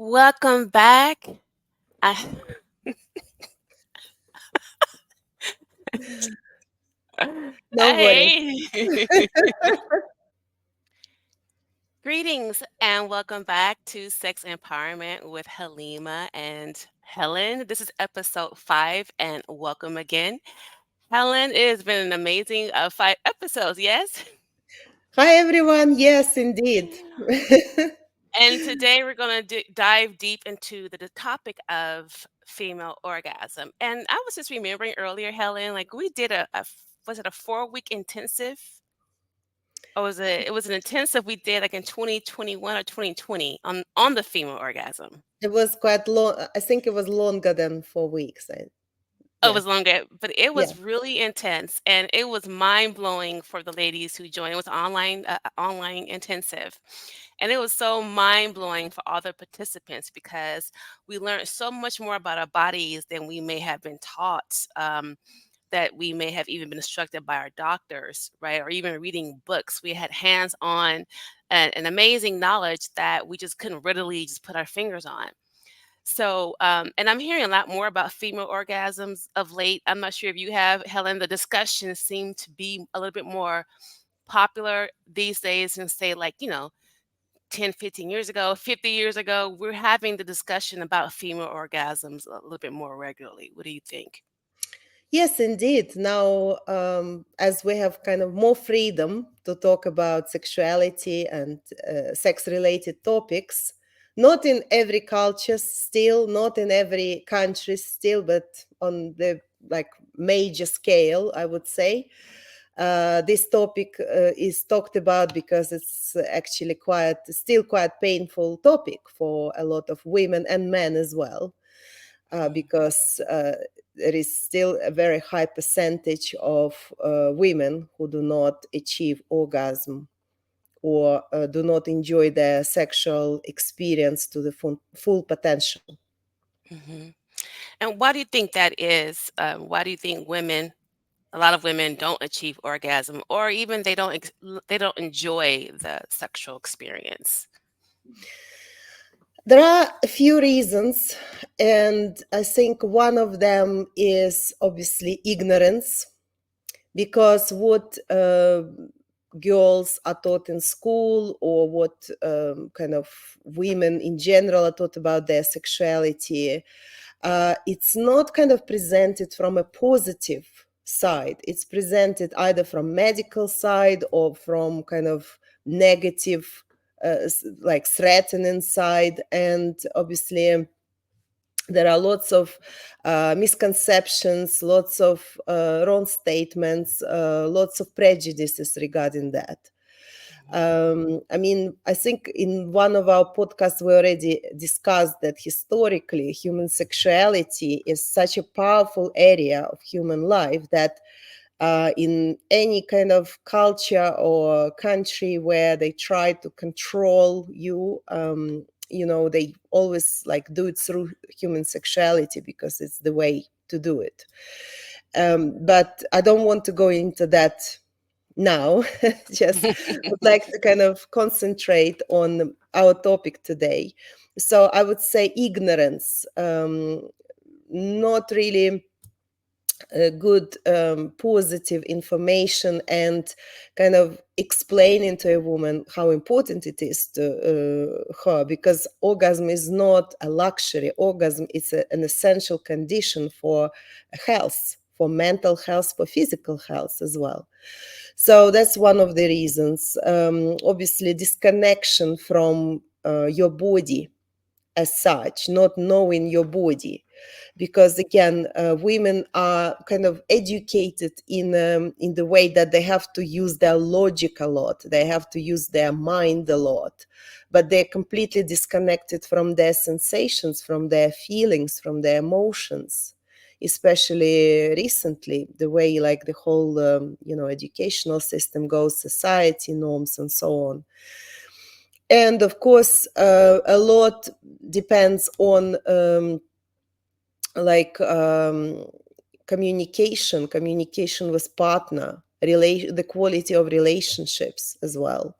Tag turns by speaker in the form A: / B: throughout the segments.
A: Welcome back. I,
B: No worries.
A: hey, greetings and welcome back to Sex Empowerment with Halima and Helen. This is episode 5, and welcome again. Helen, it has been an amazing 5 episodes. Yes.
B: Hi, everyone. Yes, indeed.
A: And today we're going to dive deep into the topic of female orgasm. And I was just remembering earlier, Helen, like we did was it a 4-week intensive? Or it was an intensive we did like in 2021 or 2020 on the female orgasm.
B: It was quite long. I think it was longer than 4 weeks.
A: Oh, it
B: Yeah.
A: was longer, but it
B: Yeah.
A: was really intense and it was mind blowing for the ladies who joined. It was online intensive. And it was so mind blowing for all the participants because we learned so much more about our bodies than we may have been taught. That we may have even been instructed by our doctors, right? Or even reading books. We had hands on an amazing knowledge that we just couldn't readily just put our fingers on. So, and I'm hearing a lot more about female orgasms of late. I'm not sure if you have, Helen, the discussions seem to be a little bit more popular these days and say, like, 10, 15 years ago, 50 years ago, we're having the discussion about female orgasms a little bit more regularly. What do you think?
B: Yes, indeed. Now, as we have kind of more freedom to talk about sexuality and sex-related topics, not in every culture still, not in every country still, but on the like major scale, I would say. This topic is talked about because it's actually still quite painful topic for a lot of women and men as well, because there is still a very high percentage of women who do not achieve orgasm or do not enjoy their sexual experience to the full potential.
A: Hmm. And why do you think that is? Why do you think a lot of women don't achieve orgasm, or even they don't enjoy the sexual experience?
B: There are a few reasons, and I think one of them is obviously ignorance, because what girls are taught in school, or what kind of women in general are taught about their sexuality, it's not kind of presented from a positive side. It's presented either from medical side or from kind of negative, like threatening side. And obviously there are lots of misconceptions, lots of wrong statements, lots of prejudices regarding that. I mean, I think in one of our podcasts, we already discussed that historically, human sexuality is such a powerful area of human life that in any kind of culture or country where they try to control you, they always like do it through human sexuality because it's the way to do it. But I don't want to go into that now. Just would like to kind of concentrate on our topic today. So I would say ignorance, not really good positive information, and kind of explaining to a woman how important it is to her, because orgasm is not a luxury. Orgasm is an essential condition for health, for mental health, for physical health as well. So that's one of the reasons. Obviously, disconnection from your body as such, not knowing your body, because again, women are kind of educated in the way that they have to use their logic a lot, they have to use their mind a lot, but they're completely disconnected from their sensations, from their feelings, from their emotions. Especially recently, the way like the whole educational system goes, society norms and so on. And of course, a lot depends on like communication with partner, the quality of relationships as well,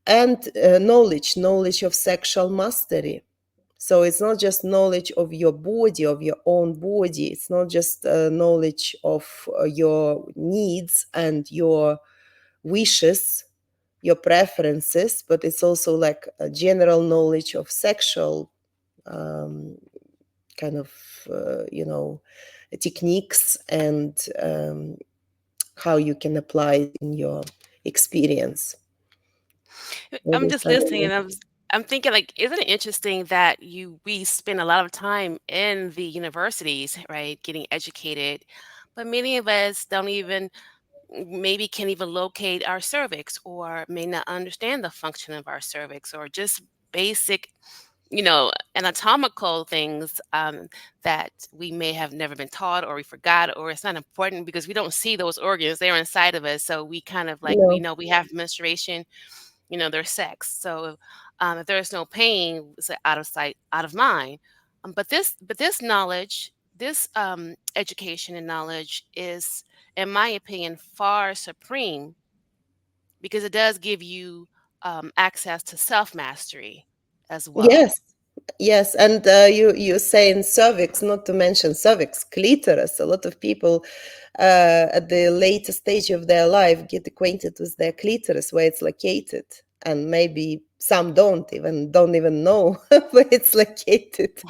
B: and knowledge of sexual mastery. So it's not just knowledge of your body, of your own body. It's not just knowledge of your needs and your wishes, your preferences, but it's also like a general knowledge of sexual um, kind of, techniques, and how you can apply it in your experience. That
A: I'm
B: is
A: just listening
B: something.
A: and I'm thinking like, isn't it interesting that we spend a lot of time in the universities, right, getting educated, but many of us don't even maybe can't even locate our cervix or may not understand the function of our cervix or just basic, anatomical things that we may have never been taught or we forgot or it's not important because we don't see those organs. They're inside of us. So we kind of like, we
B: No.
A: know we have menstruation, their sex. So if there's no pain, it's like out of sight, out of mind. But this knowledge, this education and knowledge is, in my opinion, far supreme because it does give you access to self mastery as well.
B: Yes, yes, and you say in cervix, not to mention cervix, clitoris. A lot of people at the later stage of their life get acquainted with their clitoris, where it's located, and maybe some don't even know where it's located.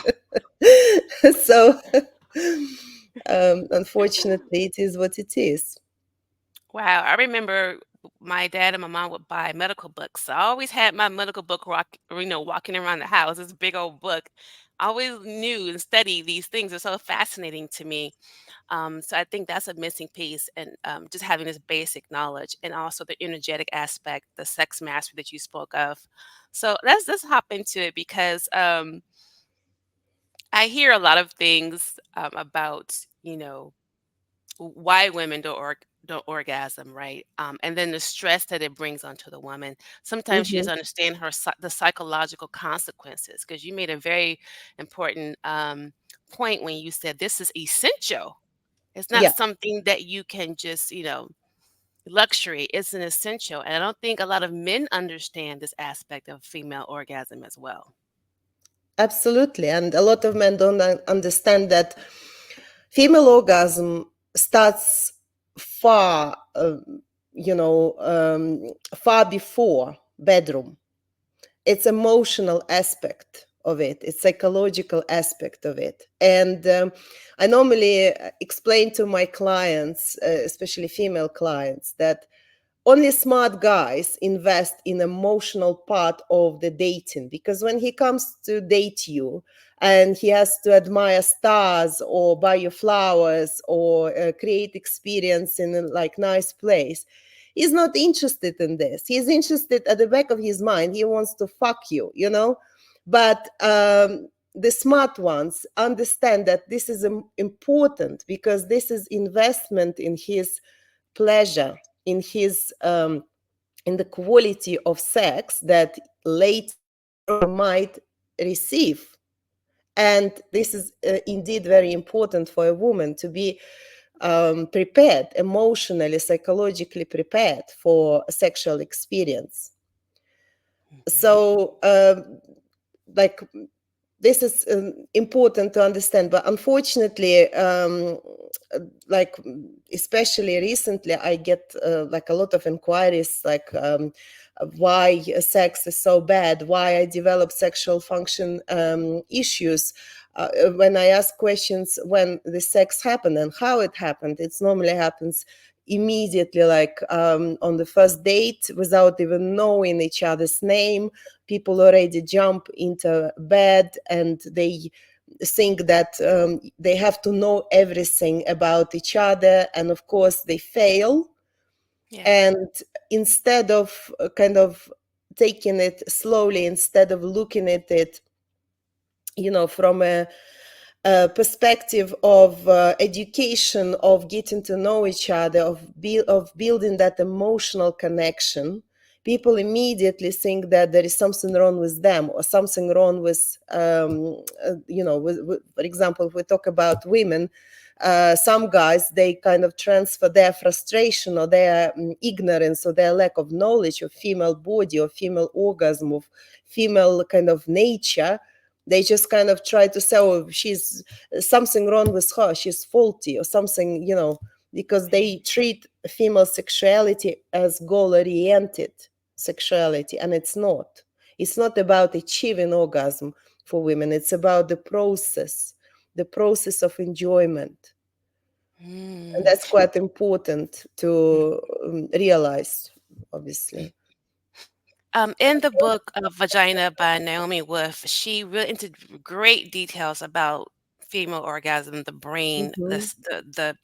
B: So, unfortunately, it is what it is.
A: Wow, I remember my dad and my mom would buy medical books. So I always had my medical book walking around the house. This big old book. I always knew and studied these things. Are so fascinating to me. So I think that's a missing piece, and just having this basic knowledge, and also the energetic aspect, the sex mastery that you spoke of. So let's hop into it because I hear a lot of things about why women don't orgasm, right? And then the stress that it brings onto the woman. Sometimes she
B: Hmm.
A: doesn't understand the psychological consequences. Because you made a very important point when you said this is essential. It's not
B: Yeah.
A: something that you can just luxury. It's an essential, and I don't think a lot of men understand this aspect of female orgasm as well.
B: Absolutely. And a lot of men don't understand that female orgasm starts far, far before bedroom. It's emotional aspect of it. It's psychological aspect of it. And I normally explain to my clients, especially female clients, that only smart guys invest in emotional part of the dating, because when he comes to date you and he has to admire stars or buy you flowers or create experience in a like nice place, he's not interested in this. He's interested at the back of his mind, he wants to fuck you. But the smart ones understand that this is important, because this is investment in his pleasure, in his in the quality of sex that later on he might receive. And this is indeed very important for a woman to be prepared, emotionally, psychologically prepared for a sexual experience.
A: Mhm.
B: So like, this is important to understand, but unfortunately, like, especially recently, I get like a lot of inquiries, like, why sex is so bad, why I develop sexual function issues. When I ask questions when the sex happened and how it happened, it normally happens immediately, like on the first date, without even knowing each other's name. People already jump into bed and they think that they have to know everything about each other, and of course they fail.
A: Yeah.
B: And instead of kind of taking it slowly, instead of looking at it, from a perspective of education, of getting to know each other, of building that emotional connection, people immediately think that there is something wrong with them, or something wrong with, for example, if we talk about women, some guys, they kind of transfer their frustration or their ignorance or their lack of knowledge of female body or female orgasm, of female kind of nature, They just kind of try to say, oh, she's something wrong with her, she's faulty or something, because they
A: Right.
B: treat female sexuality as goal oriented sexuality, and it's not. It's not about achieving orgasm for women, it's about the process of enjoyment. And
A: Mm.
B: that's quite important to realize, obviously.
A: In the book of Vagina by Naomi Wolf, she really into great details about female orgasm, the brain,
B: Hmm.
A: the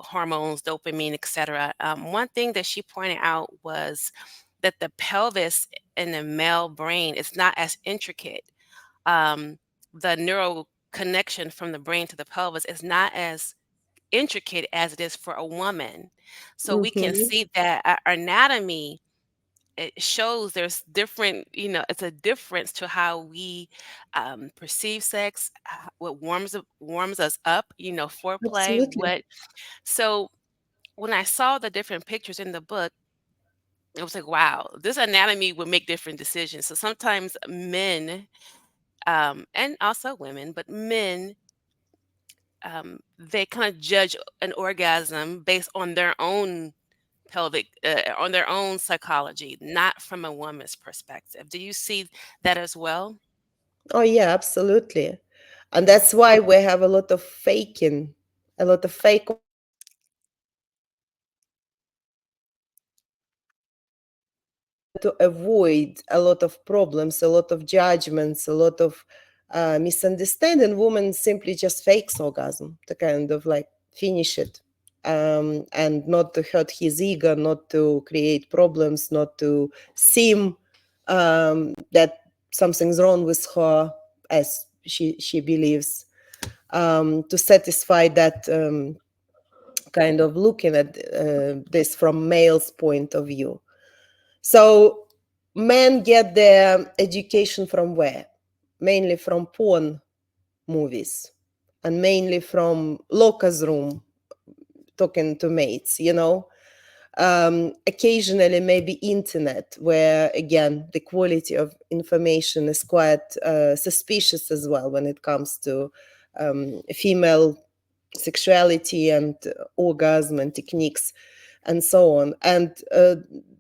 A: hormones, dopamine, etc. One thing that she pointed out was that the pelvis in the male brain is not as intricate. Um, the neural connection from the brain to the pelvis is not as intricate as it is for a woman. So we can
B: Hmm.
A: see that our anatomy, it shows there's different, it's a difference to how we perceive sex, what warms us up, foreplay,
B: Absolutely.
A: what. So when I saw the different pictures in the book, it was like, wow, this anatomy would make different decisions. So sometimes men, and also women, but men, they kind of judge an orgasm based on their own on their own psychology, not from a woman's perspective. Do you see that as well?
B: Oh, yeah, absolutely. And that's why we have a lot of faking, a lot of fake to avoid a lot of problems, a lot of judgments, a lot of misunderstanding. Woman simply just fakes orgasm to kind of like finish it, and not to hurt his ego, not to create problems, not to seem that something's wrong with her, as she believes, to satisfy that kind of looking at this from male's point of view. So men get their education from where? Mainly from porn movies and mainly from lockers room talking to mates. Occasionally maybe internet, where again the quality of information is quite suspicious as well when it comes to female sexuality and orgasm and techniques and so on. And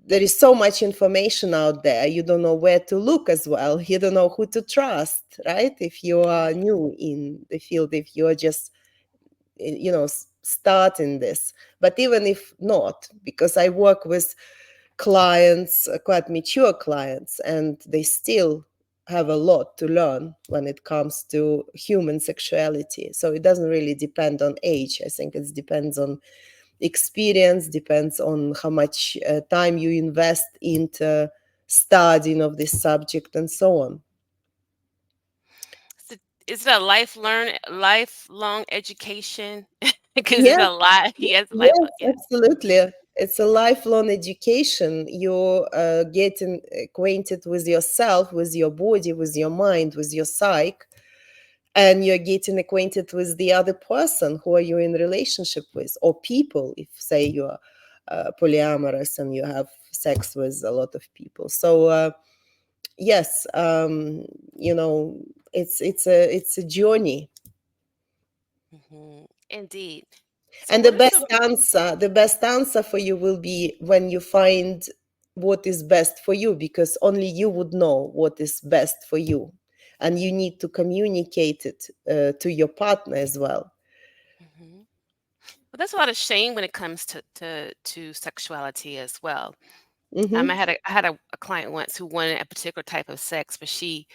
B: there is so much information out there, you don't know where to look as well, you don't know who to trust, right? If you are
A: Right.
B: new in the field, if you are just starting this. But even if not, because I work with clients, quite mature clients, and they still have a lot to learn when it comes to human sexuality. So it doesn't really depend on age. I think it depends on experience, depends on how much time you invest into studying of this subject and so on.
A: So is it a lifelong education? Because it's
B: Yeah.
A: a lot. Yes,
B: Yes,
A: lifelong. Yes.
B: absolutely. It's a lifelong education. You're getting acquainted with yourself, with your body, with your mind, with your psyche, and you're getting acquainted with the other person who are you in relationship with, or people, if say you're polyamorous and you have sex with a lot of people. So yes, it's a journey.
A: Indeed. So
B: And
A: what are some.
B: the best answer for you will be when you find what is best for you, because only you would know what is best for you. And you need to communicate it to your partner as well.
A: Mhm. But there's a lot of shame when it comes to sexuality as well.
B: Hmm.
A: I had a client once who wanted a particular type of sex, but she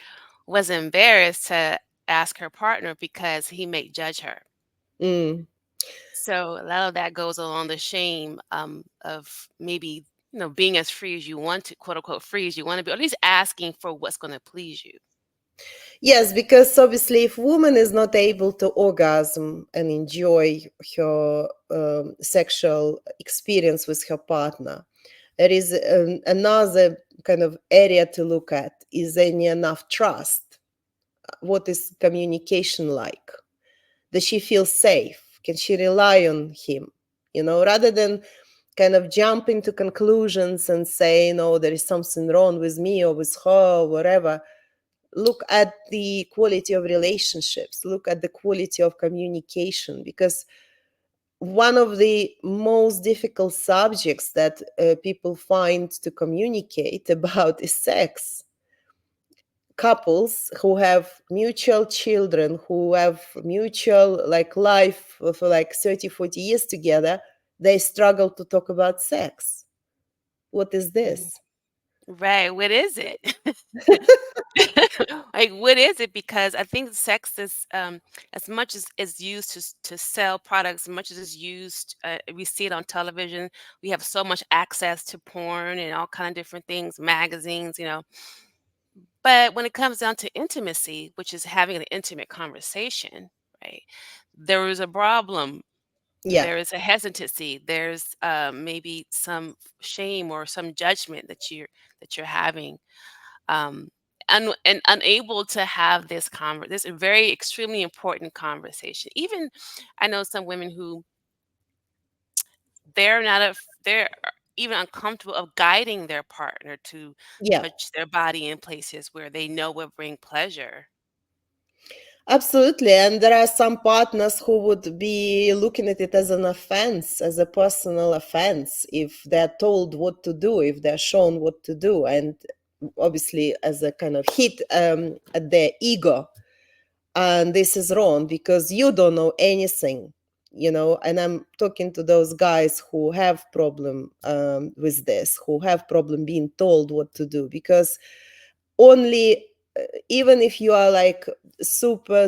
A: was embarrassed to ask her partner because he may judge her.
B: Mm.
A: So a lot of that goes along the shame, of maybe, being as free as you want to, quote unquote, free as you want to be, or at least asking for what's going to please you.
B: Yes, because obviously, if woman is not able to orgasm and enjoy her sexual experience with her partner, there is another kind of area to look at. Is there enough trust? What is communication like? Does she feel safe? Can she rely on him? Rather than kind of jump into conclusions and say, no, there is something wrong with me or with her or whatever, look at the quality of relationships, look at the quality of communication, because one of the most difficult subjects that people find to communicate about is sex. Couples who have mutual children, who have mutual like life for like 30, 40 years together, they struggle to talk about sex. What is
A: Mhm.
B: this?
A: Right, what is it? Like, what is it? Because I think sex is, as much as is used to sell products, as much as it's used, we see it on television. We have so much access to porn and all kind of different things, magazines, you know. But when it comes down to intimacy, which is having an intimate conversation, right? There is a problem.
B: Yeah,
A: There is a hesitancy. There's maybe some shame or some judgment that you're having, um, and unable to have this very extremely important conversation. Even I know some women who they're even uncomfortable of guiding their partner to
B: yeah.
A: touch their body in places where they know will bring pleasure.
B: Absolutely. And there are some partners who would be looking at it as an offense, as a personal offense, if they're told what to do, if they're shown what to do. And obviously, as a kind of hit at their ego. And this is wrong because you don't know anything, you know. And I'm talking to those guys who have problem with this, who have problem being told what to do, because only even if you are like super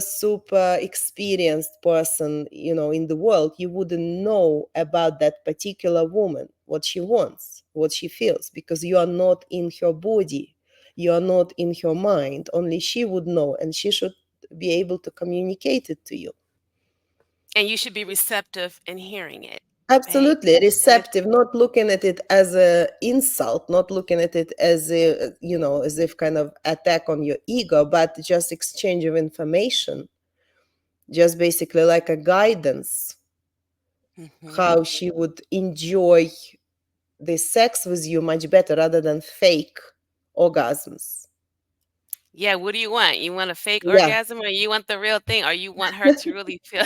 B: experienced person, you know, in the world, you wouldn't know about that particular woman, what she wants, what she feels, because you are not in her body, you are not in her mind. Only she would know, and she should be able to communicate it to you.
A: And you should be receptive in hearing it, right?
B: Absolutely
A: And it's
B: receptive, not looking at it as a insult, not looking at it as a, you know, as if kind of attack on your ego, but just exchange of information, just basically like a guidance,
A: mhm.
B: how she would enjoy the sex with you much better rather than fake orgasms.
A: Yeah, what do you want? You want a fake
B: Yeah.
A: orgasm or you want the real thing or you want her to really feel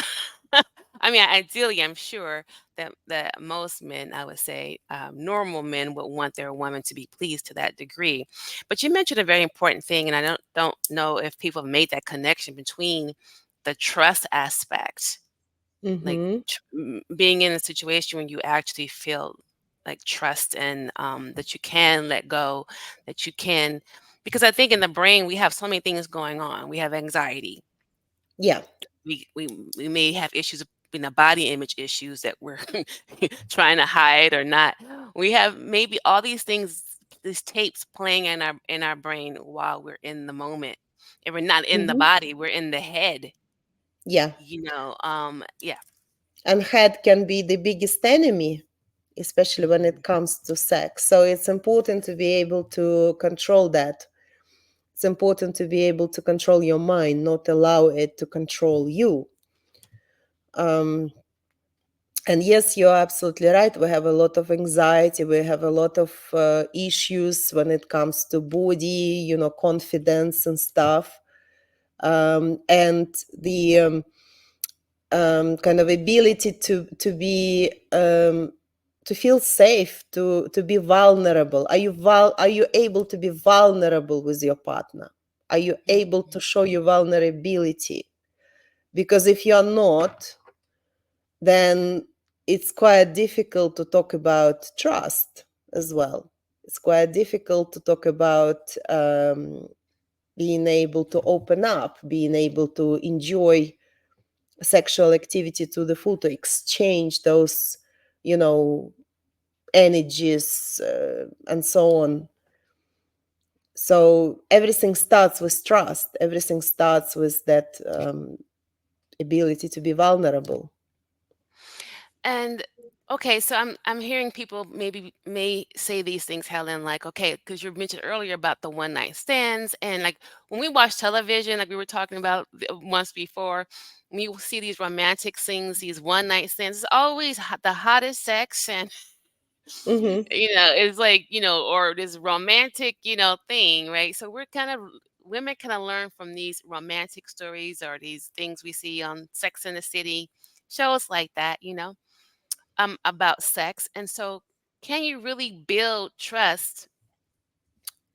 A: I mean, ideally, I'm sure that most men, I would say, normal men would want their woman to be pleased to that degree. But you mentioned a very important thing, and I don't know if people have made that connection between the trust aspect, like
B: Mm-hmm.
A: being in a situation when you actually feel like trust and that you can let go, that you can, because I think in the brain we have so many things going on. We have anxiety.
B: Yeah.
A: We may have issues, body image issues that we're trying to hide or not. We have maybe all these things, these tapes playing in our brain while we're in the moment, and we're not in the
B: Mm-hmm.
A: body. We're in the head.
B: Yeah.
A: Yeah.
B: And head can be the biggest enemy, especially when it comes to sex. So it's important to be able to control that. It's important to be able to control your mind, not allow it to control you. Um, and yes, you're absolutely right. We have a lot of anxiety. We have a lot of issues when it comes to body, you know, confidence and stuff. And the kind of ability to be to feel safe, to be vulnerable. Are you able to be vulnerable with your partner? Are you able to
A: Mhm.
B: show your vulnerability? Because if you're not, then it's quite difficult to talk about trust as well. It's quite difficult to talk about being able to open up, being able to enjoy sexual activity to the full, to exchange those, you know, energies and so on. So everything starts with trust, everything starts with that ability to be vulnerable.
A: And okay, so I'm hearing people maybe may say these things, Helen, like, okay, because you mentioned earlier about the one night stands, and like when we watch television, like we were talking about once before, when you see these romantic things, these one night stands, it's always the hottest sex, and
B: Mhm.
A: It's like, or this romantic, thing, right? So we're kind of women kind of learn from these romantic stories or these things we see on Sex in the City, shows like that, about sex. And so can you really build trust,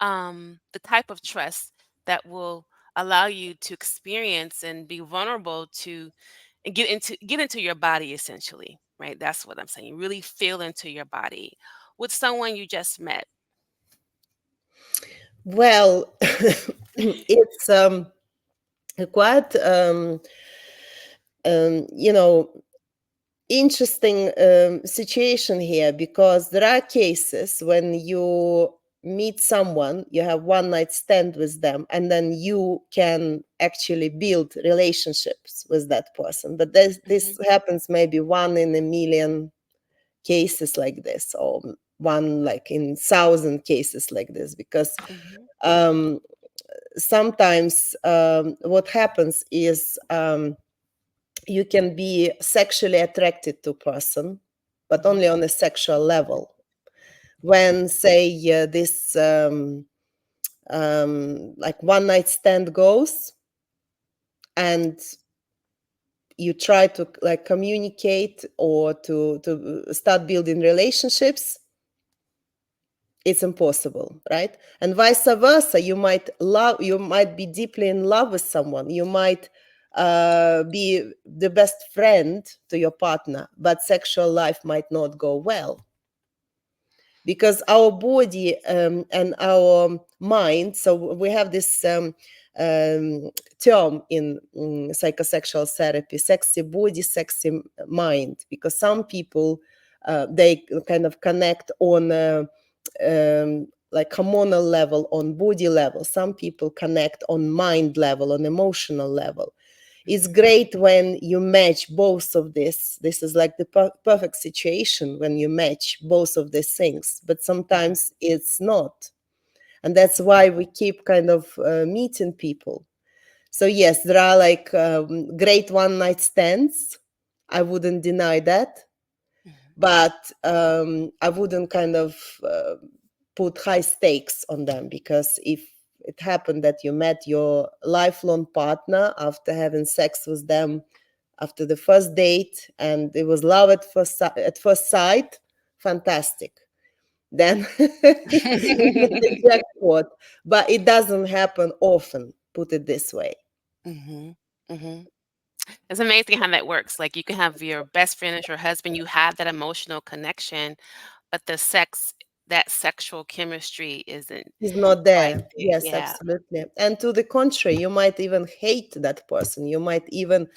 A: the type of trust that will allow you to experience and be vulnerable to and get into your body essentially, right? That's what I'm saying. Really feel into your body with someone you just met.
B: Well, it's quite you know interesting situation here, because there are cases when you meet someone, you have one night stand with them, and then you can actually build relationships with that person. But this
A: Mhm,
B: happens maybe one in a million cases like this, or one like in thousand cases like this, because
A: mhm,
B: um, sometimes what happens is you can be sexually attracted to person, but only
A: mhm,
B: on a sexual level. When, say, this like one night stand goes, and you try to like communicate or to start building relationships, it's impossible, right? And vice versa, you might be deeply in love with someone, you might be the best friend to your partner, but sexual life might not go well, because our body and our mind, so we have this um, term in psychosexual therapy: sexy body, sexy mind, because some people they kind of connect on like hormonal level, on body level. Some people connect on mind level, on emotional level. It's
A: mhm,
B: great when you match both of this is like the perfect situation when you match both of these things, but
A: mhm,
B: sometimes it's not. And that's why we keep kind of meeting people. So yes, there are like great one night stands, I wouldn't deny that,
A: mhm,
B: but I wouldn't kind of put high stakes on them, because if it happened that you met your lifelong partner after having sex with them after the first date, and it was love at first sight, fantastic. Then you hit the jackpot, but it doesn't happen often. Put it this way.
A: mhm, mhm. It's amazing how that works. Like you can have your best friend as your husband, you have that emotional connection, but that sexual chemistry isn't
B: Is not
A: quite
B: there.
A: there.
B: Yes,
A: Yeah.
B: absolutely. And to the contrary, you might even hate that person. You might even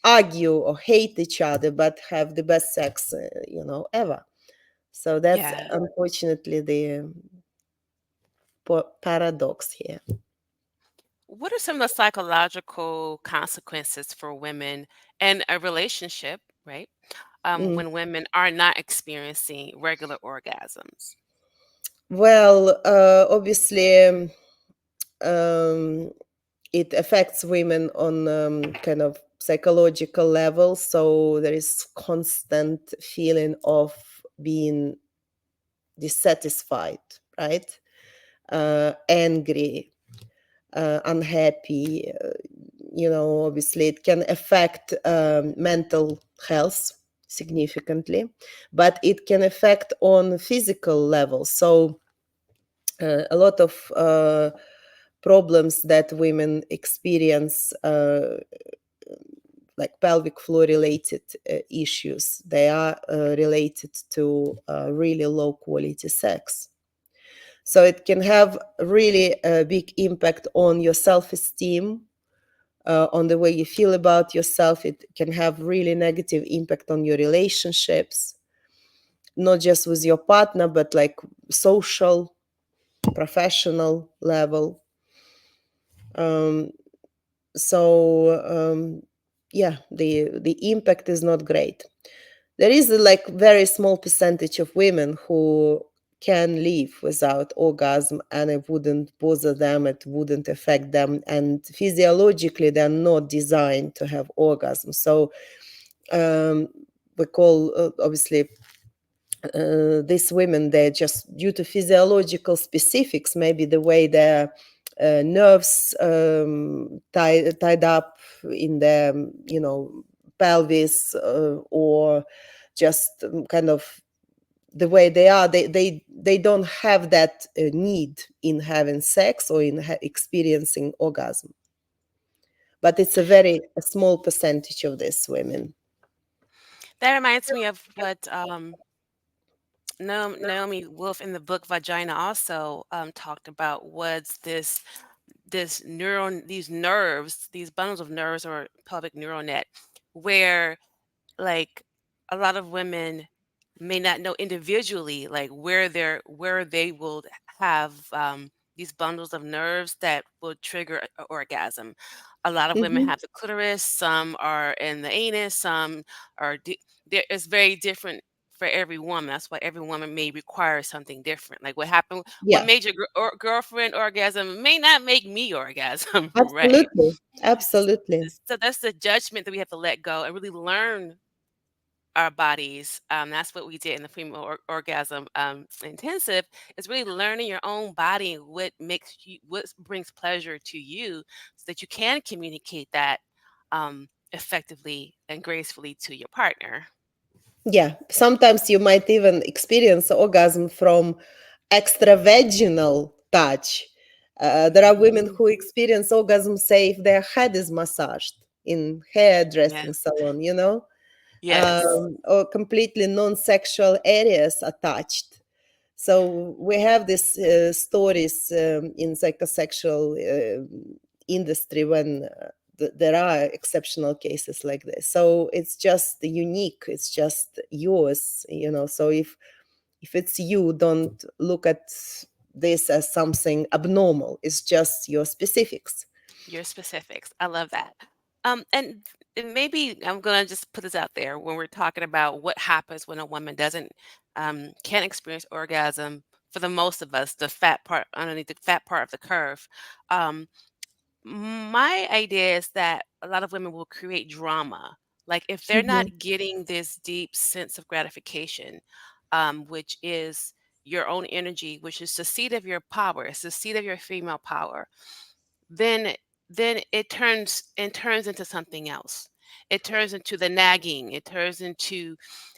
B: argue or hate each other, but have the best sex, ever. So that's
A: Yeah.
B: unfortunately the paradox here.
A: What are some of the psychological consequences for women and a relationship, right?
B: Mm.
A: When women are not experiencing regular orgasms.
B: Well, obviously, um, it affects women on kind of psychological level. So there is constant feeling of being dissatisfied, right? Angry, unhappy. Obviously, it can affect mental health significantly, but it can affect on physical level. So a lot of problems that women experience, like pelvic floor related issues, they are related to really low quality sex. So it can have really a big impact on your self-esteem, on the way you feel about yourself. It can have really negative impact on your relationships, not just with your partner, but like social, professional level. Um, so yeah, the impact is not great. There is a like very small percentage of women who can live without orgasm, and it wouldn't bother them, it wouldn't affect them, and physiologically they're not designed to have orgasm. So um, we call obviously these women, they're just due to physiological specifics, maybe the way their nerves tied up in the pelvis, or just kind of the way they are, they don't have that need in having sex or in experiencing orgasm, but it's a small percentage of these women.
A: That reminds me of what Naomi Wolf in the book Vagina also talked about, was this neuron these nerves, these bundles of nerves, or pelvic neural net, where, like, a lot of women may not know individually, like, where they will have these bundles of nerves that will trigger orgasm. A lot of women
B: Hmm.
A: have the clitoris, some are in the anus, some are there. It's very different for every woman. That's why every woman may require something different. Like, what
B: Yeah,
A: made your girlfriend orgasm may not make me orgasm, right?
B: absolutely, absolutely.
A: So that's the judgment that we have to let go and really learn our bodies. That's what we did in the female orgasm intensive, is really learning your own body and what brings pleasure to you, so that you can communicate that effectively and gracefully to your partner.
B: Yeah, sometimes you might even experience orgasm from extravaginal touch. There are women
A: Hmm.
B: who experience orgasm, say, if their head is massaged in
A: Yeah.
B: hairdressing salon,
A: Yes.
B: or completely non-sexual areas are touched. So we have these stories in psychosexual industry when there are exceptional cases like this. So it's just unique. It's just yours. So if it's you, don't look at this as something abnormal. It's just your specifics.
A: Your specifics. I love that. And maybe I'm gonna just put this out there when we're talking about what happens when a woman doesn't can't experience orgasm. For the most of us, the fat part underneath the fat part of the curve. Um, my idea is that a lot of women will create drama. Like, if they're not
B: Mhm.
A: getting this deep sense of gratification, which is your own energy, which is the seat of your power, it's the seat of your female power, then it turns into something else. It turns into the nagging. It turns into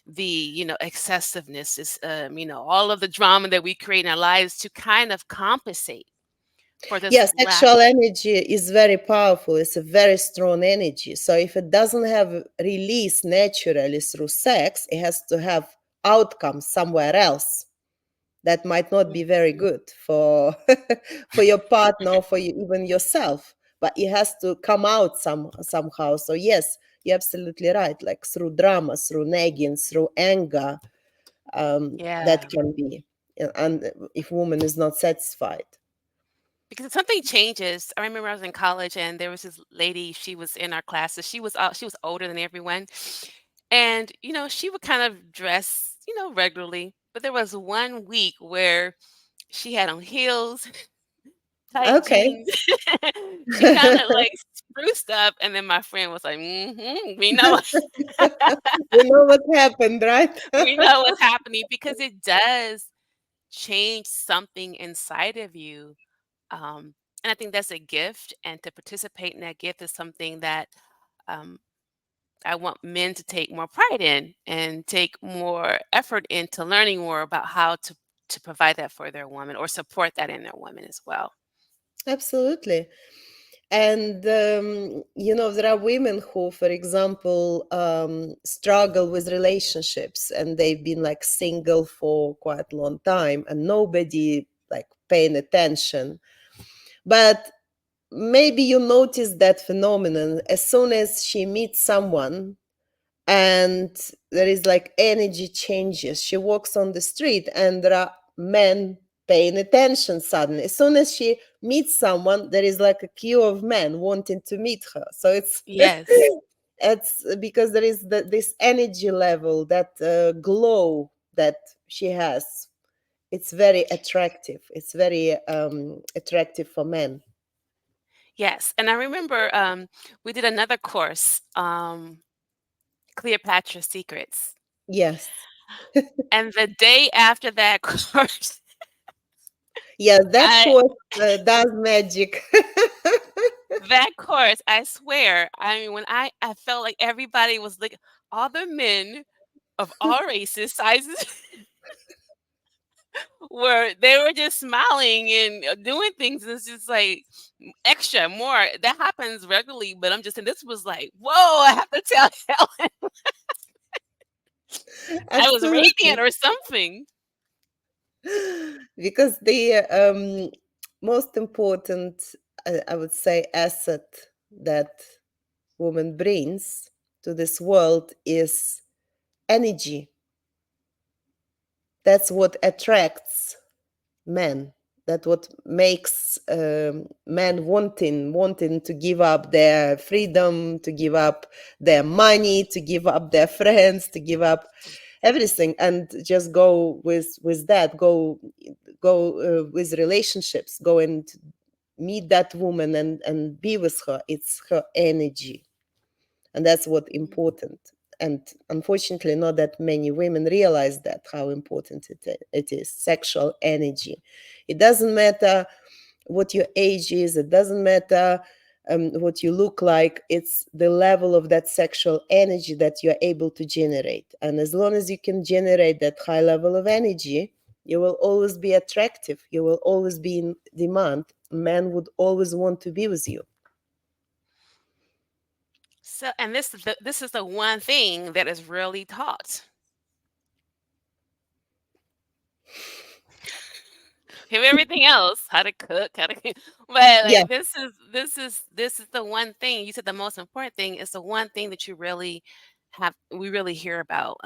A: the excessiveness. Is all of the drama that we create in our lives to kind of compensate for this
B: Yeah,
A: lack.
B: sexual energy is very powerful. It's a very strong energy. So if it doesn't have release naturally through sex, it has to have outcomes somewhere else that might not be very
A: Mhm.
B: good for for your partner, or for you, even yourself. But it has to come out somehow. So yes, you're absolutely right. Like through drama, through nagging, through anger, that
A: Yeah.
B: can be. And if woman is not satisfied.
A: Because if something changes, I remember I was in college and there was this lady, she was in our classes. She was older than everyone. And she would kind of dress, regularly. But there was one week where she had on heels, tight
B: Okay.
A: jeans. She kinda, like, spruced up, and then my friend was like, "Mhm, we know
B: We know what happened, right?
A: we know what's happening," because it does change something inside of you, and I think that's a gift, and to participate in that gift is something that, um, I want men to take more pride in and take more effort into learning more about how to provide that for their woman, or support that in their woman as well.
B: Absolutely. And there are women who, for example, struggle with relationships, and they've been like single for quite a long time, and nobody like paying attention. But maybe you notice that phenomenon as soon as she meets someone, and there is like energy changes. She walks on the street and there are men paying attention suddenly. As soon as she meets someone, there is like a queue of men wanting to meet her. So it's
A: Yes.
B: it's because there is this energy level, that glow that she has. It's very attractive. It's very attractive for men.
A: Yes, and I remember, we did another course, Cleopatra's Secrets,
B: Yes.
A: And the day after that course,
B: Yes, that
A: I
B: course does magic.
A: that course, I swear, I mean, when I felt like everybody was like all the men of all races, sizes they were just smiling and doing things. And it's just like extra more. That happens regularly, but I'm just saying this was like, whoa, I have to tell Helen I was radiant
B: Absolutely.
A: or something.
B: Because the most important, I would say, asset that woman brings to this world is energy. That's what attracts men. That what makes men wanting to give up their freedom, to give up their money, to give up their friends, to give up everything, and just go with that. Go with relationships. Go and meet that woman and be with her. It's her energy, and that's what important. And unfortunately not that many women realize that how important it is. Sexual energy. It doesn't matter what your age is, it doesn't matter what you look like. It's the level of that sexual energy that you're able to generate, and as long as you can generate that high level of energy, you will always be attractive, you will always be in demand, men would always want to be with you.
A: So, and this is the one thing that is really taught. Have everything else, how to cook, how to but
B: Yeah.
A: like this is the one thing you said the most important thing is the one thing that we really hear about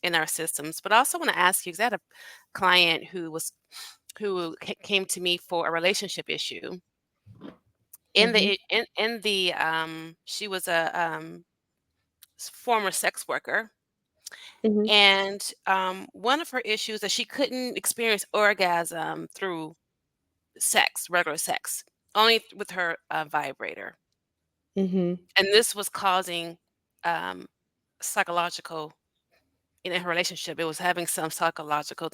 A: in our systems. But I also want to ask you because I had a client who came to me for a relationship issue.
B: Hmm.
A: In the she was a former sex worker,
B: Hmm.
A: and one of her issues that she couldn't experience orgasm through sex, regular sex, only with her vibrator.
B: Hmm.
A: And this was causing um, psychological, in her relationship. It was having some psychological,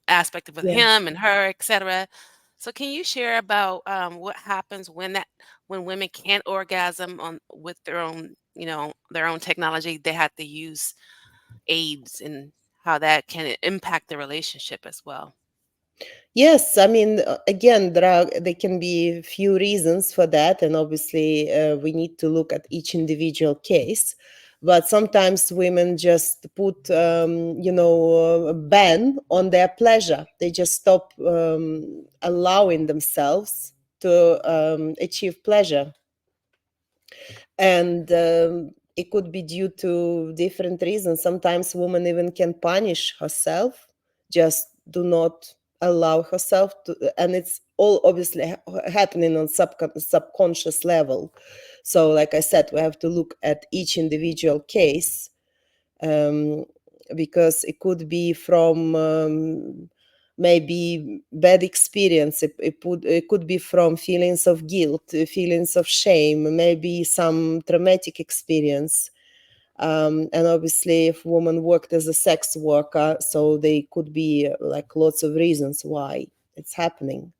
A: aspect with
B: Yeah.
A: him and her, etc. So, can you share about what happens when women can't orgasm on with their own technology? They have to use aids and how that can impact the relationship as well.
B: Yes, I mean, again, there can be few reasons for that, and obviously, we need to look at each individual case. But sometimes women just put, a ban on their pleasure. They just stop allowing themselves to achieve pleasure, and it could be due to different reasons. Sometimes woman even can punish herself, just do not allow herself to, and it's all obviously happening on subconscious level. So like I said, we have to look at each individual case, um, because it could be from maybe bad experience. It could be from feelings of guilt, feelings of shame, maybe some traumatic experience. And obviously, if woman worked as a sex worker, so they could be like lots of reasons why it's happening.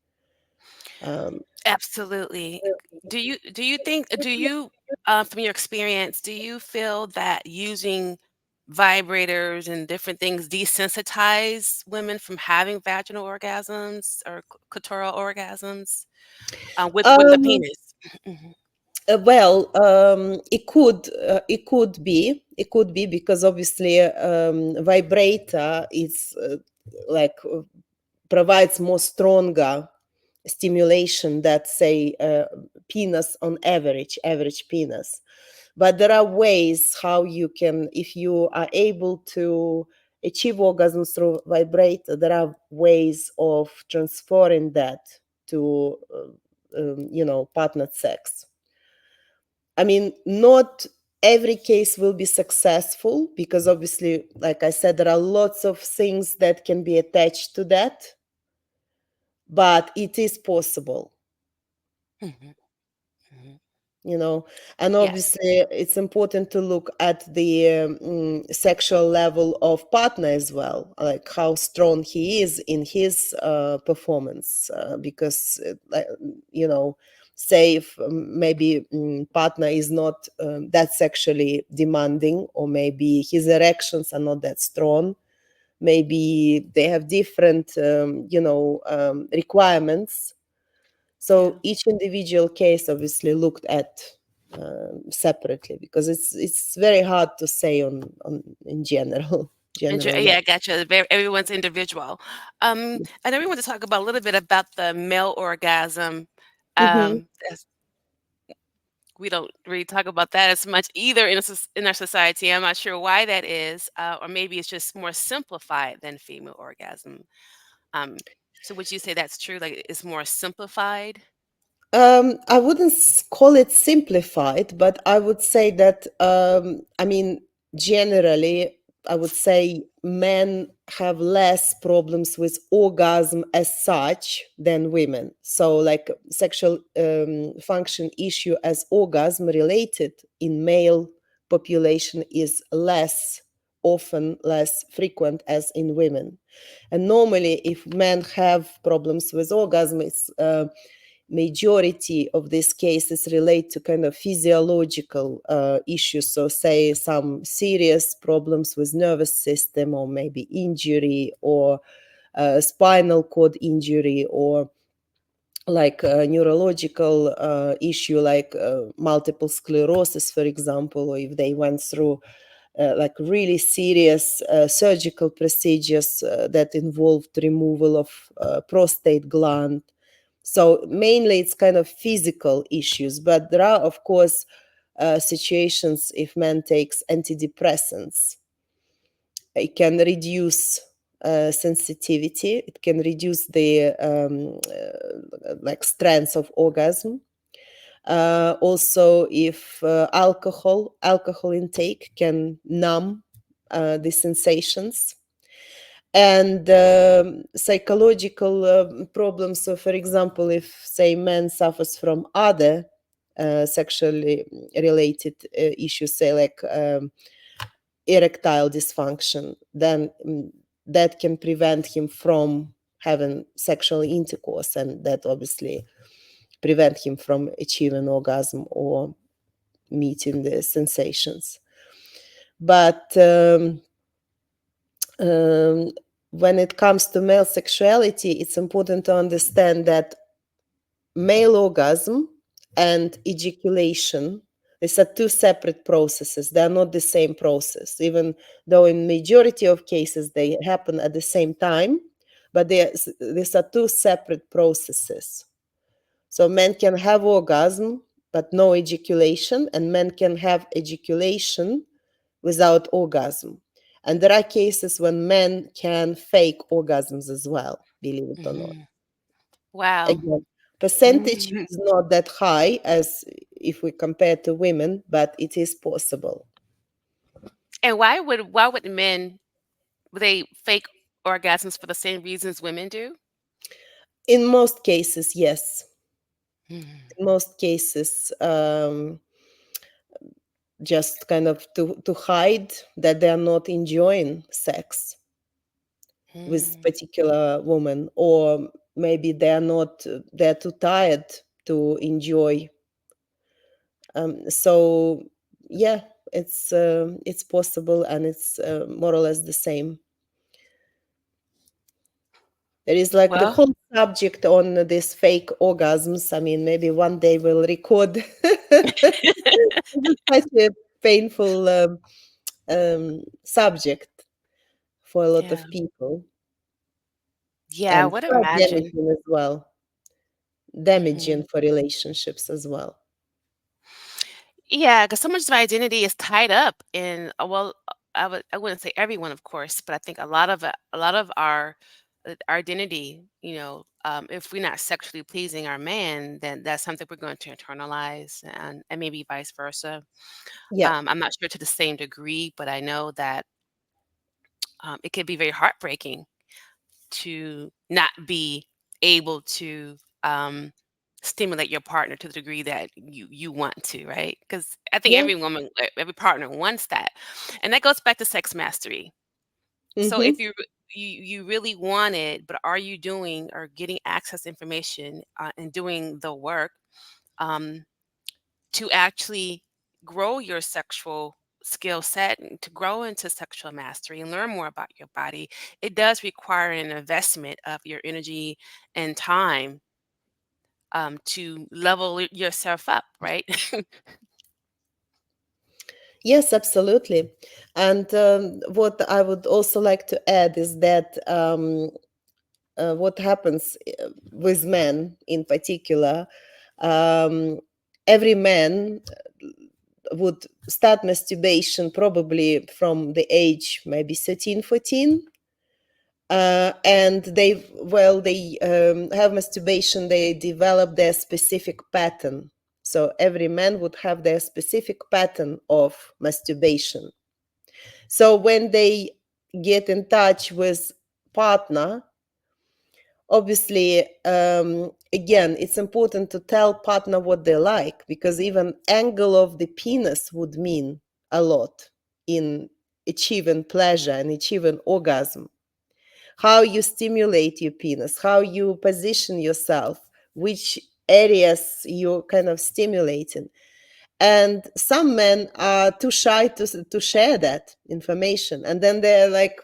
B: Um,
A: Absolutely. Do you think do you from your experience, do you feel that using vibrators and different things desensitize women from having vaginal orgasms or clitoral orgasms with the
B: um,
A: penis? Mhm.
B: well, it could be because obviously vibrator is like provides more stronger stimulation that say penis on average penis. But there are ways how you can, if you are able to achieve orgasm through vibrator, there are ways of transferring that to partnered sex. I mean, not every case will be successful because obviously, like I said, there are lots of things that can be attached to that, but it is possible.
A: Mhm. Mhm.
B: you know. And
A: Yes.
B: obviously it's important to look at the sexual level of partner as well, like how strong he is in his performance, because you know, say if maybe partner is not that sexually demanding, or maybe his erections are not that strong, maybe they have different requirements.
A: Yeah.
B: So each individual case obviously looked at separately, because it's very hard to say on in general general
A: Yeah, I
B: level.
A: gotcha. Everyone's individual. And then we want to talk about a little bit about the male orgasm.
B: Hmm.
A: As we don't really talk about that as much either in our society. I'm not sure why that is, or maybe it's just more simplified than female orgasm. Um, so would you say that's true? Like it's more simplified?
B: I wouldn't call it simplified, but I would say that, I mean, generally, I would say men have less problems with orgasm as such than women. So, like, sexual function issue as orgasm related in male population is less often, less frequent as in women. And normally, if men have problems with orgasm, it's majority of these cases relate to kind of physiological issues. So, say some serious problems with nervous system, or maybe injury, or spinal cord injury, or like a neurological issue like multiple sclerosis, for example, or if they went through like really serious surgical procedures that involved removal of prostate gland. So mainly it's kind of physical issues, but there are of course situations if man takes antidepressants, it can reduce sensitivity, it can reduce the like strength of orgasm. Also, if alcohol intake can numb the sensations, and psychological problems. So, for example, if say man suffers from other sexually related issues, say like erectile dysfunction, then that can prevent him from having sexual intercourse, and that obviously prevent him from achieving orgasm or meeting the sensations. But um, when it comes to male sexuality, it's important to understand that male orgasm and ejaculation, these are two separate processes. They are not the same process, even though in majority of cases they happen at the same time. But these are two separate processes. So men can have orgasm but no ejaculation, and men can have ejaculation without orgasm. And there are cases when men can fake orgasms as well, believe it or not.
A: Mhm. Wow.
B: Again, percentage
A: Mhm.
B: is not that high as if we compare to women, but it is possible.
A: And why would men would they fake orgasms for the same reasons women do?
B: In most cases, yes.
A: Mhm.
B: In most cases, just kind of to hide that they are not enjoying sex with
A: Mm.
B: particular woman, or maybe they are not, they're too tired to enjoy. So yeah, it's possible, and it's more or less the same. There is like the
A: Well,
B: whole subject on this fake orgasms. I mean, maybe one day we'll record. It's such a painful subject for a lot
A: yeah.
B: of people,
A: Yeah, I
B: and
A: would
B: quite
A: imagine.
B: damaging as well.
A: Mhm.
B: Damaging for relationships as well.
A: Yeah, because so much of identity is tied up in well, I wouldn't say everyone, of course, but I think a lot of our identity, if we're not sexually pleasing our man, then that's something we're going to internalize, and maybe vice versa.
B: Yeah.
A: I'm not sure to the same degree, but I know that it can be very heartbreaking to not be able to. Um, stimulate your partner to the degree that you want to, right? Because I think
B: Yeah.
A: every woman, every partner wants that, and that goes back to sex mastery. So if
B: Mm-hmm.
A: you really want it, but are you doing or getting access to information and doing the work um, to actually grow your sexual skill set and to grow into sexual mastery and learn more about your body? It does require an investment of your energy and time to level yourself up, right?
B: Yes, absolutely. And what I would also like to add is that what happens with men in particular, um, every man would start masturbation probably from the age maybe 13, 14. And they have masturbation, they develop their specific pattern. So every man would have their specific pattern of masturbation. So when they get in touch with partner, obviously, again, it's important to tell partner what they like, because even angle of the penis would mean a lot in achieving pleasure and achieving orgasm. How you stimulate your penis, how you position yourself, which areas you're kind of stimulating. And some men are too shy to share that information, and then they're like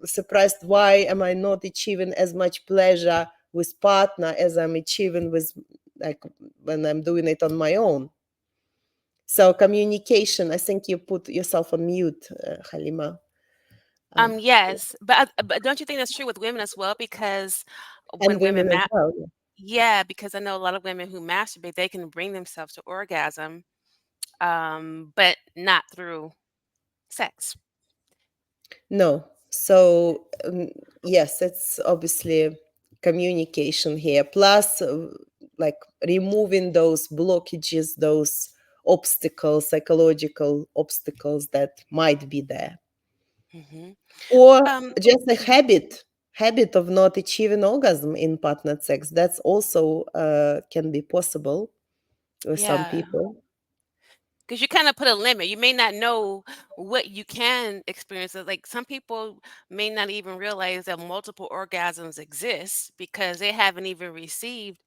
B: surprised, why am I not achieving as much pleasure with partner as I'm achieving with, like, when I'm doing it on my own. So communication, I think you put yourself on mute, Halima. um,
A: Yes, but don't you think that's true with women as well? Because
B: and
A: when women
B: women as well.
A: yeah, because I know a lot of women who masturbate, they can bring themselves to orgasm, but not through sex.
B: No. So, yes, it's obviously communication here. Plus, like removing those blockages, those obstacles, psychological obstacles that might be there.
A: Hmm.
B: Or
A: Um,
B: just a
A: mhm.
B: habit of not achieving orgasm in partnered sex. That's also can be possible with some
A: Yeah,
B: people.
A: because you kind of put a limit. You may not know what you can experience. Like some people may not even realize that multiple orgasms exist because they haven't even received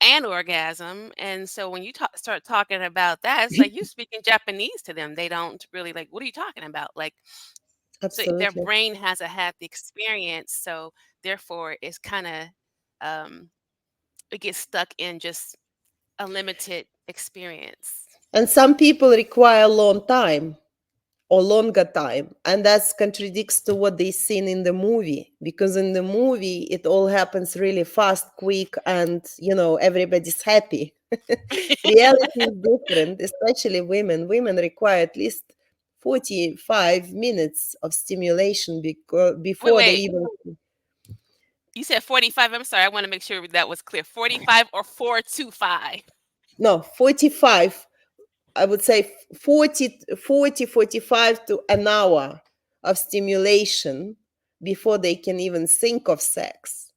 A: an orgasm. And so when you start talking about that, it's like you speaking Japanese to them. They don't really like, what are you talking about? Like, so their
B: Absolutely.
A: brain hasn't had the experience. So therefore, it's kind of, um, it gets stuck in just a limited experience.
B: And some people require long time or longer time, and that contradicts to what they seen in the movie, because in the movie it all happens really fast, quick, and everybody's happy. Reality is different, especially women require at least 45 minutes of stimulation
A: Wait,
B: before they
A: wait.
B: even.
A: You said 45. I'm sorry. I want to make sure that was clear. 45 or 425.
B: No, 45. I would say 45 to an hour of stimulation before they can even think of sex.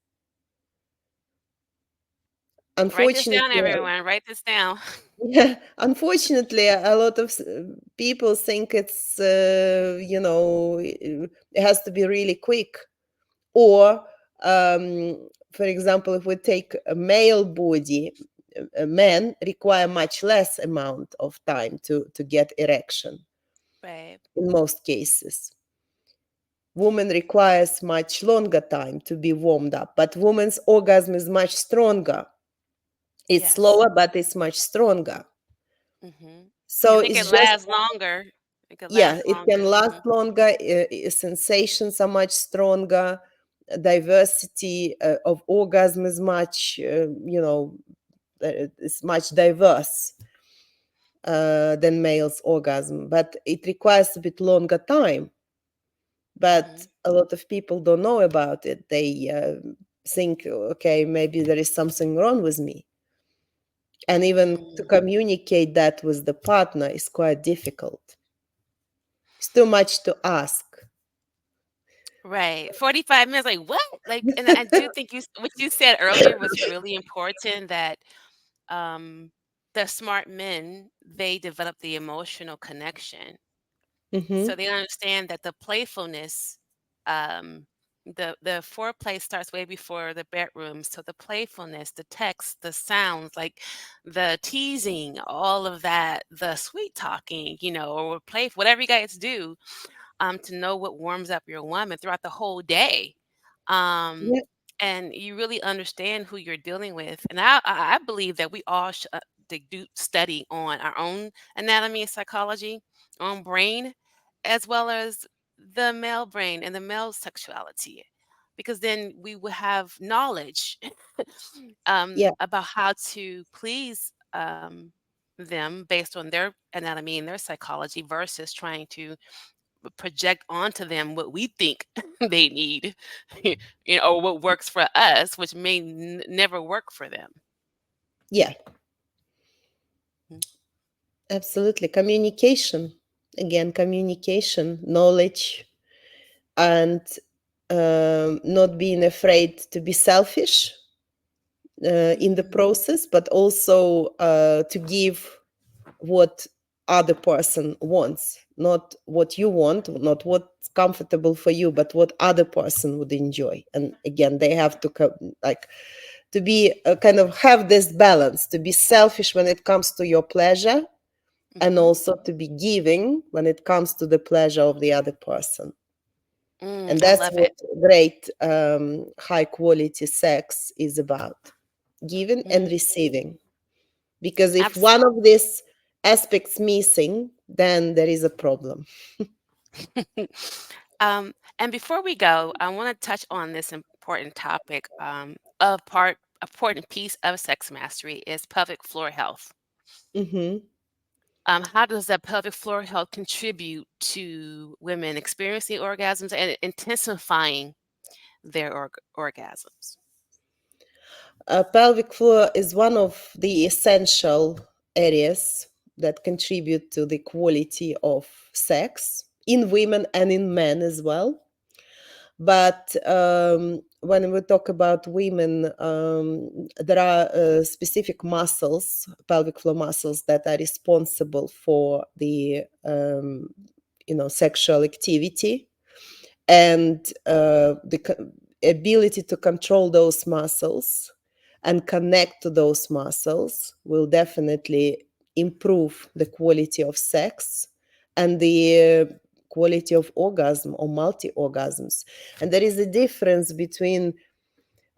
A: Write this down,
B: Unfortunately,
A: everyone. Write this down.
B: yeah, unfortunately, a lot of people think it's, it has to be really quick. Or, for example, if we take a male body, men require much less amount of time to get erection
A: Babe.
B: in most cases. Woman requires much longer time to be warmed up, but woman's orgasm is much stronger. It's
A: Yes.
B: slower, but it's much stronger.
A: Hmm.
B: So
A: And it
B: it's
A: can
B: just,
A: last longer. It can
B: yeah,
A: last
B: it can
A: longer.
B: last
A: Hmm.
B: longer. Sensations are much stronger. Diversity of orgasm is much, is much diverse than male's orgasm, but it requires a bit longer time.
A: Hmm.
B: But a lot of people don't know about it. They think, okay, maybe there is something wrong with me. And even to
A: Mm.
B: communicate that with the partner is quite difficult. It's too much to ask.
A: Right. 45 minutes, like, what? Like, and I do think what you said earlier was really important that um the smart men, they develop the emotional connection.
B: Mm-hmm.
A: So they understand that the playfulness, um, the foreplay starts way before the bedroom. So the playfulness, the text, the sounds, like the teasing, all of that, the sweet talking, or play, whatever you guys do, to know what warms up your woman throughout the whole day. Um,
B: Yeah,
A: and you really understand who you're dealing with. And I believe that we all should do study on our own anatomy and psychology, on brain, as well as the male brain and the male sexuality, because then we will have knowledge
B: yeah,
A: about how to please them based on their anatomy and their psychology versus trying to project onto them what we think they need, or what works for us, which may never work for them.
B: yeah,
A: Mm.
B: absolutely. Communication. Again, communication, knowledge, and not being afraid to be selfish in the
A: Mhm.
B: process, but also to give what other person wants, not what you want, not what's comfortable for you, but what other person would enjoy. And again, they have to like to be kind of have this balance, to be selfish when it comes to your pleasure, and
A: Mhm.
B: also to be giving when it comes to the pleasure of the other person. And
A: I
B: that's
A: love
B: what
A: it.
B: great high quality sex is about, giving and
A: Mm,
B: receiving. Because if one
A: absolutely.
B: of these aspects missing, then there is a problem.
A: And before we go, I want to touch on this important topic. A part important piece of sex mastery is pelvic floor health.
B: Hmm.
A: How does that pelvic floor health contribute to women experiencing orgasms and intensifying their orgasms?
B: Pelvic floor is one of the essential areas that contribute to the quality of sex in women and in men as well. But when we talk about women, there are specific muscles, pelvic floor muscles, that are responsible for the sexual activity, and the ability to control those muscles and connect to those muscles will definitely improve the quality of sex and the quality of orgasm or multi orgasms. And there is a difference between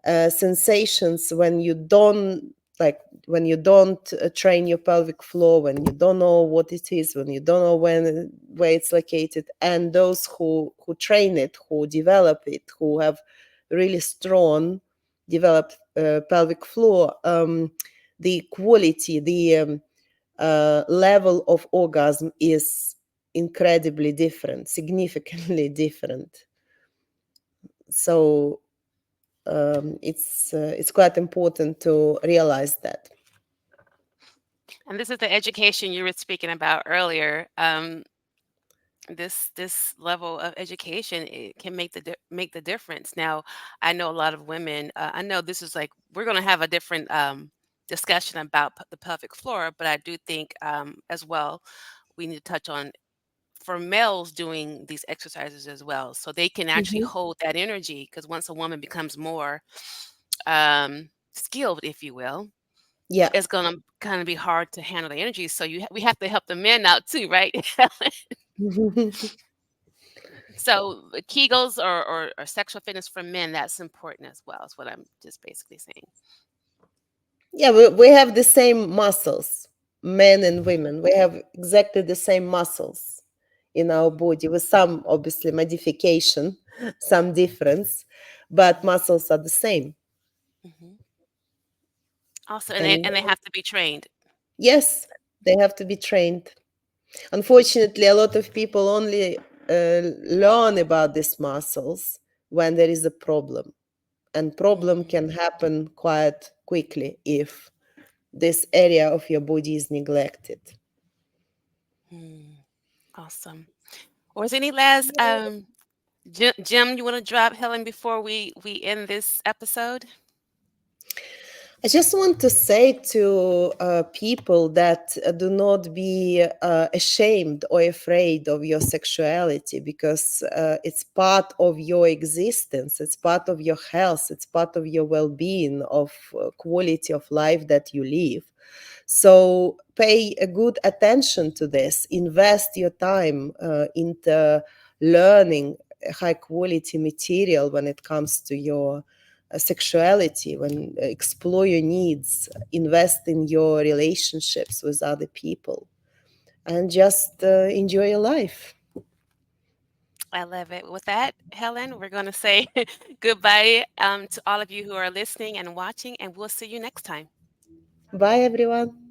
B: sensations when you don't, like when you don't train your pelvic floor, when you don't know what it is, when you don't know where it's located, and those who train it, who develop it, who have really strong developed pelvic floor, the quality, the level of orgasm is incredibly different, significantly different. So it's quite important to realize that.
A: And this is the education you were speaking about earlier. This level of education, it can make the difference. Now, I know a lot of women. I know this is like we're going to have a different discussion about the pelvic floor, but I do think as well we need to touch on for males doing these exercises as well, so they can actually
B: Mhm.
A: hold that energy. Because once a woman becomes more skilled, if you will,
B: Yeah.
A: it's gonna kind of be hard to handle the energy. So we have to help the men out too, right? So Kegels or sexual fitness for men, that's important as well. Is what I'm just basically saying.
B: Yeah, we have the same muscles, men and women. We have exactly the same muscles in our body with some obviously modification, some difference, but muscles are the same.
A: Hmm. Also, and
B: And
A: they have to be trained.
B: yes, they have to be trained. Unfortunately, a lot of people only learn about these muscles when there is a problem, and problem
A: Hmm.
B: can happen quite quickly if this area of your body is neglected.
A: Hmm. Awesome. Or is any last Jim, you want to drop Helen before we end this episode?
B: I just want to say to people that do not be ashamed or afraid of your sexuality, because it's part of your existence, it's part of your health, it's part of your well being, of quality of life that you live. So pay a good attention to this, invest your time into learning high quality material when it comes to your sexuality, when explore your needs, invest in your relationships with other people, and just enjoy your life.
A: I love it. With that, Helen, we're going to say goodbye to all of you who are listening and watching, and we'll see you next time.
B: Bye, everyone.